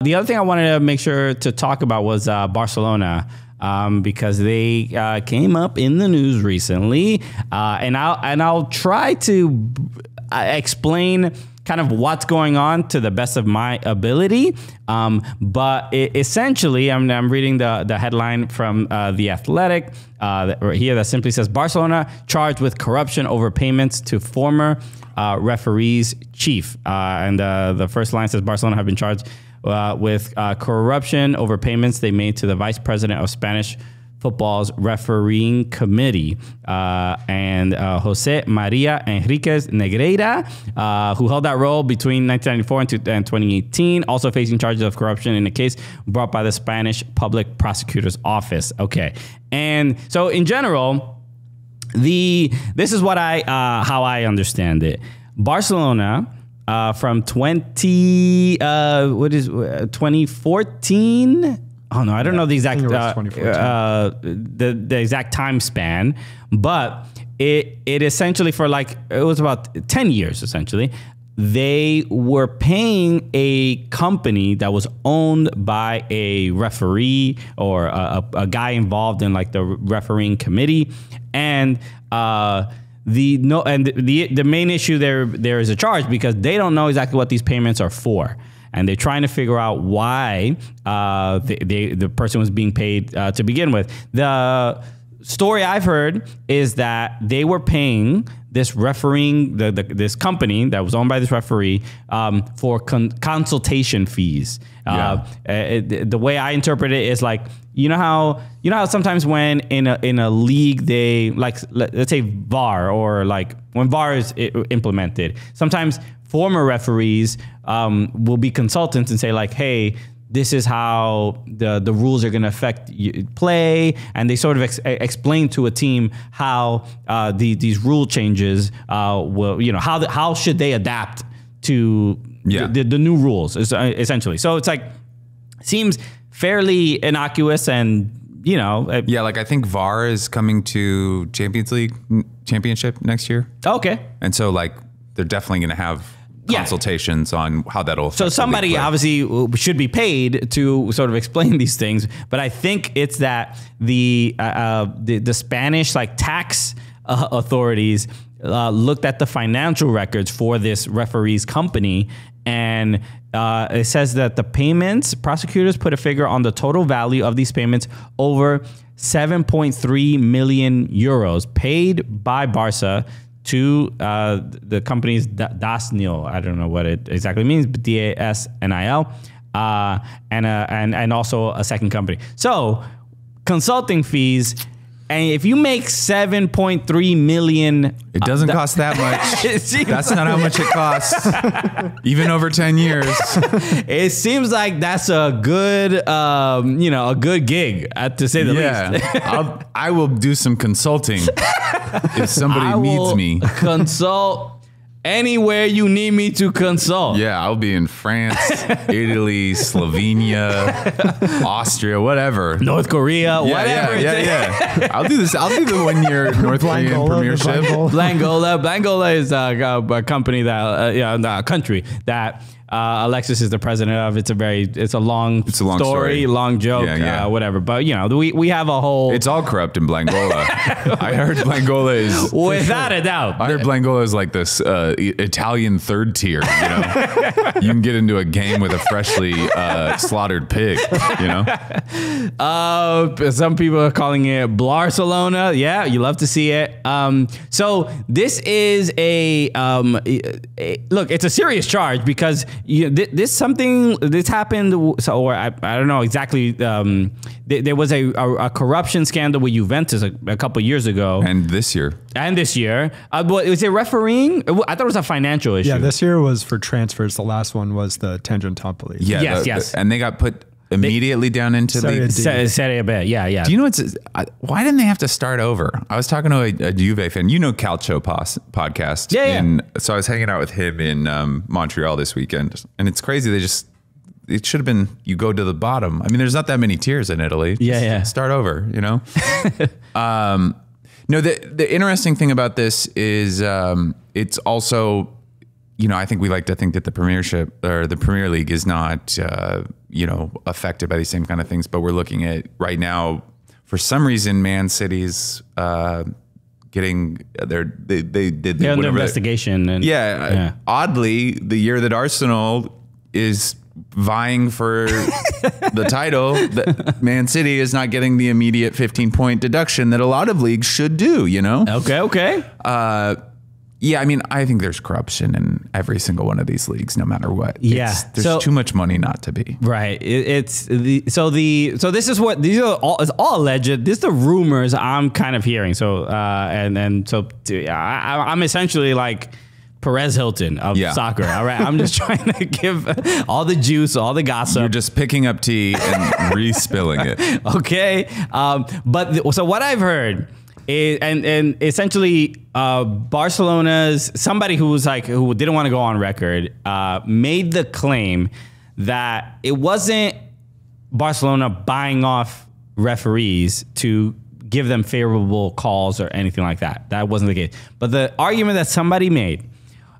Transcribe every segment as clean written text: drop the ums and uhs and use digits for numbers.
the other thing I wanted to make sure to talk about was Barcelona. Because they came up in the news recently, and I'll try to explain kind of what's going on to the best of my ability. But essentially, I'm reading the headline from The Athletic here that simply says, Barcelona charged with corruption over payments to former referees chief. And the first line says Barcelona have been charged with corruption over payments they made to the vice president of Spanish football's refereeing committee, and Jose Maria Enriquez Negreira, who held that role between 1994 and 2018, also facing charges of corruption in a case brought by the Spanish Public Prosecutor's Office. Okay, and so in general, this is what how I understand it. Barcelona, from 2014. Oh no, I don't know the exact the exact time span, but it essentially it was about 10 years essentially. They were paying a company that was owned by a referee or a guy involved in like the refereeing committee, and the main issue there is a charge because they don't know exactly what these payments are for. And they're trying to figure out why the person was being paid to begin with. The story I've heard is that they were paying this refereeing, this company that was owned by this referee, for consultation fees. The way I interpret it is like, you know how sometimes when in a league they like, let's say VAR, or like when VAR is implemented, sometimes former referees will be consultants and say like, hey, this is how the rules are going to affect play, and they sort of explain to a team how these rule changes will, how should they adapt to the new rules essentially. So it's like, seems fairly innocuous, and like I think VAR is coming to Championship next year. Okay, and so like they're definitely going to have consultations on how that'll affect. So somebody obviously should be paid to sort of explain these things, but I think it's that the Spanish like tax authorities looked at the financial records for this referee's company, and it says that the payments, prosecutors put a figure on the total value of these payments over 7.3 million euros paid by Barca to the company's DASNIL. I don't know what it exactly means, but DASNIL, and also a second company. So consulting fees, and if you make 7.3 million, it doesn't cost that much. That's not how much it costs, even over 10 years. It seems like that's a good, a good gig, to say the least. I will do some consulting if somebody needs me. Consult anywhere you need me to consult. Yeah, I'll be in France, Italy, Slovenia, Austria, whatever. North Korea, whatever. Yeah. I'll do this. I'll do the 1 year North Korean premiership. Blangola is a company a country that Alexis is the president of. It's a long story, long joke, whatever. But we have a whole. It's all corrupt in Blaugrana. I heard Blaugrana is without a doubt. I heard Blaugrana is like this Italian third tier. You can get into a game with a freshly slaughtered pig. Some people are calling it Barcelona. Yeah, you love to see it. So this is look. It's a serious charge because. This happened, or I don't know exactly. There was a corruption scandal with Juventus a couple years ago, and this year. Was it refereeing? I thought it was a financial issue. Yeah, this year was for transfers. The last one was the Tangentopoli. Yeah, yes, and they got put immediately down into the Serie B. Yeah. Do you know why didn't they have to start over? I was talking to a Juve fan. Calcio podcast. Yeah. So I was hanging out with him in Montreal this weekend, and it's crazy. It should have been you go to the bottom. I mean, there's not that many tiers in Italy. Yeah. Start over. No, the interesting thing about this is it's also I think we like to think that the Premiership or the Premier League is not, affected by these same kind of things. But we're looking at right now, for some reason, Man City's getting they're under investigation. Oddly, the year that Arsenal is vying for the title, that Man City is not getting the immediate 15-point deduction that a lot of leagues should do. Okay. Yeah, I mean, I think there's corruption in every single one of these leagues, no matter what. There's too much money not to be. Right. So this is what these are all. It's all alleged. This is the rumors I'm kind of hearing. So I'm essentially like Perez Hilton of soccer. All right. I'm just trying to give all the juice, all the gossip. You're just picking up tea and re-spilling it. Okay. So what I've heard. And essentially, Barcelona's somebody who didn't want to go on record made the claim that it wasn't Barcelona buying off referees to give them favorable calls or anything like that. That wasn't the case. But the argument that somebody made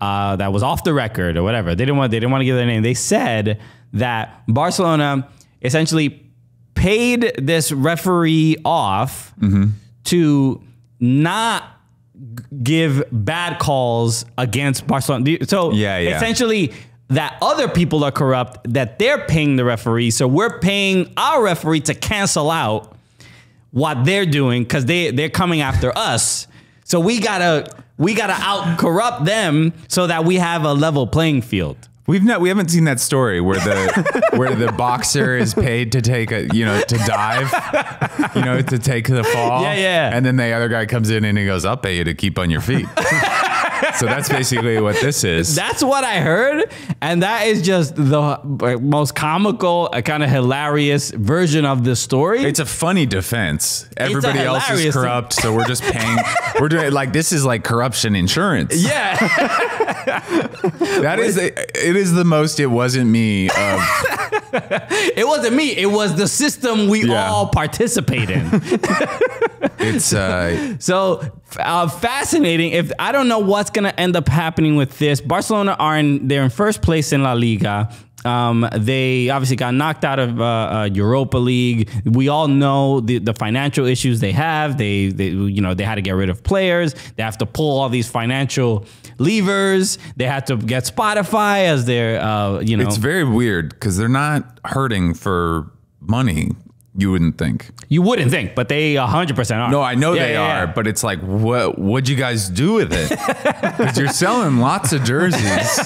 that was off the record or whatever, they didn't want to give their name. They said that Barcelona essentially paid this referee off. To not give bad calls against Barcelona. So essentially that other people are corrupt, that they're paying the referee. So we're paying our referee to cancel out what they're doing because they're coming after us. So we gotta out corrupt them so that we have a level playing field. We haven't seen that story where the boxer is paid to take to dive, to take the fall. Yeah. And then the other guy comes in and he goes, "I'll pay you to keep on your feet." So that's basically what this is. That's what I heard. And that is just the most comical, kind of hilarious version of this story. It's a funny defense. Everybody else is corrupt. So we're just paying. We're doing this is like corruption insurance. Yeah. It is the most, it wasn't me. It wasn't me. It was the system we all participate in. It's so fascinating. I don't know what's going to end up happening with this. Barcelona they're in first place in La Liga. They obviously got knocked out of Europa League. We all know the financial issues they have. They had to get rid of players. They have to pull all these financial levers. They had to get Spotify as their It's very weird because they're not hurting for money. You wouldn't think. You wouldn't think, but they 100% are. No, I know they are, but it's like, what'd you guys do with it? Because you're selling lots of jerseys,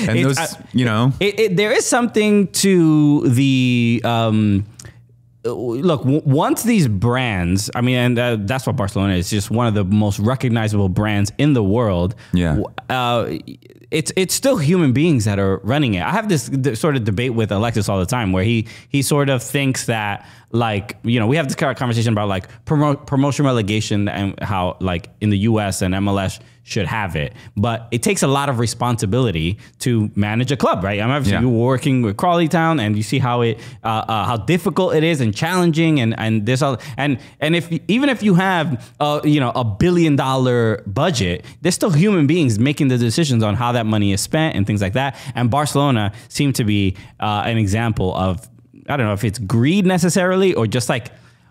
and there is something to the. Look, once these brands, I mean, and that's what Barcelona is, just one of the most recognizable brands in the world. Yeah. It's still human beings that are running it. I have this sort of debate with Alexis all the time where he sort of thinks that we have this conversation about promotion relegation and how in the US and MLS should have it. But it takes a lot of responsibility to manage a club, right? Obviously you're working with Crawley Town and you see how how difficult it is and challenging and this all and even if you have $1 billion budget, there's still human beings making the decisions on how that money is spent and things like that. And Barcelona seemed to be an example of, I don't know if it's greed necessarily or just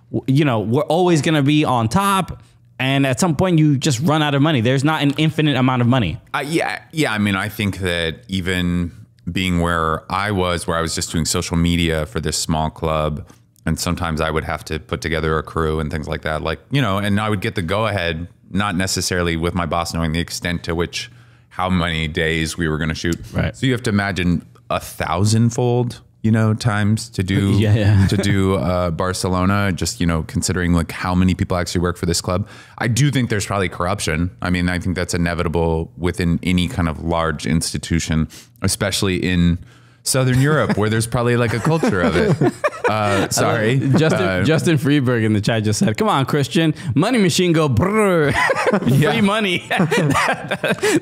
we're always going to be on top. And at some point, you just run out of money. There's not an infinite amount of money. Yeah. I mean, I think that even being where I was just doing social media for this small club, and sometimes I would have to put together a crew and things like that. And I would get the go-ahead, not necessarily with my boss knowing the extent to which, how many days we were going to shoot. Right. So you have to imagine 1,000-fold times to do Barcelona, just considering how many people actually work for this club. I do think there's probably corruption. I mean, I think that's inevitable within any kind of large institution, especially in Southern Europe, where there's probably a culture of it. Sorry. Justin Freeberg in the chat just said, "Come on, Christian, money machine go brrr." Free money.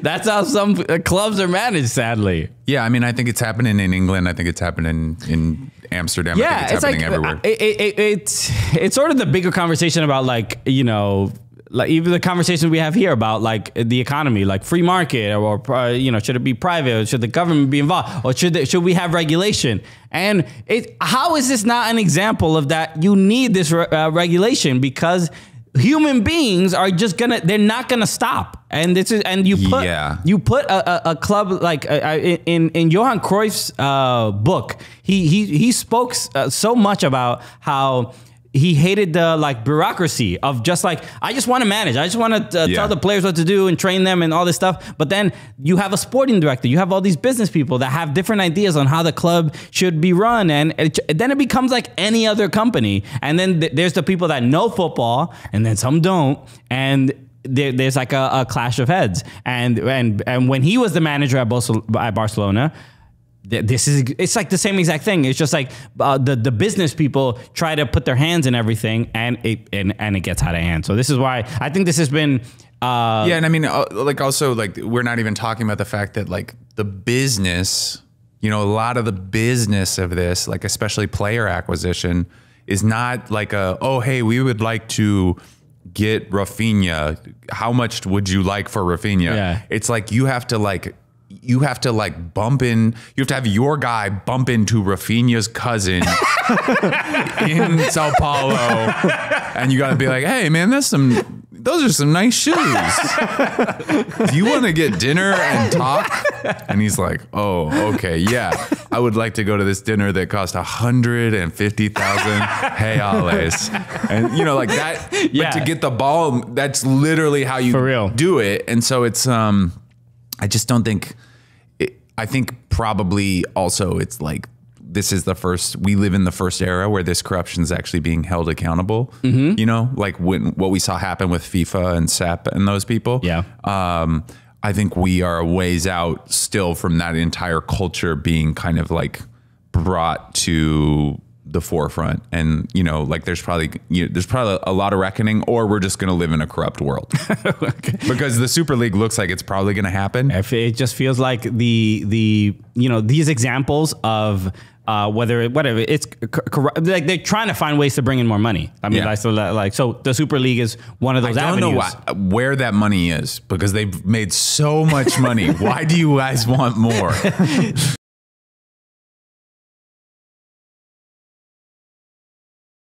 That's how some clubs are managed, sadly. Yeah, I mean, I think it's happening in England. I think it's happening in Amsterdam. I think it's happening everywhere. It's sort of the bigger conversation about like even the conversations we have here about like the economy, like free market, or should it be private, or should the government be involved, or should we have regulation? And how is this not an example of that? You need this regulation, because human beings are just they're not gonna stop. And you put a club like in Johan Cruyff's book, he spoke so much about how he hated the like bureaucracy of just like, I just want to manage. I just want to tell the players what to do and train them and all this stuff. But then you have a sporting director. You have all these business people that have different ideas on how the club should be run. And then it becomes like any other company. And then there's the people that know football, and then some don't. And there's like a clash of heads. And when he was the manager at Barcelona, it's like the same exact thing. It's just like the business people try to put their hands in everything, and it gets out of hand. So this is why I think this has been and I mean, like, also, like, we're not even talking about the fact that, like, the business, a lot of the business of this, like, especially player acquisition, is not like hey, we would like to get Rafinha. How much would you like for Rafinha? Yeah. It's like you have to bump in. You have to have your guy bump into Rafinha's cousin in Sao Paulo, and you got to be like, "Hey, man, those are some nice shoes. Do you want to get dinner and talk?" And he's like, "Oh, okay, yeah. I would like to go to this dinner that cost 150,000 reales." And like that. Yeah. But to get the ball, that's literally how you For real. do it. And so it's I just don't think. I think probably also it's like we live in the first era where this corruption is actually being held accountable. Mm-hmm. Like what we saw happen with FIFA and SEP and those people. Yeah. I think we are a ways out still from that entire culture being kind of like brought to the forefront. And like there's probably a lot of reckoning, or we're just going to live in a corrupt world. Okay. Because the Super League looks like it's probably going to happen. It just feels like these examples of whatever it's like they're trying to find ways to bring in more money. I mean, so the Super League is one of those avenues. I don't know where that money is, because they've made so much money. Why do you guys want more?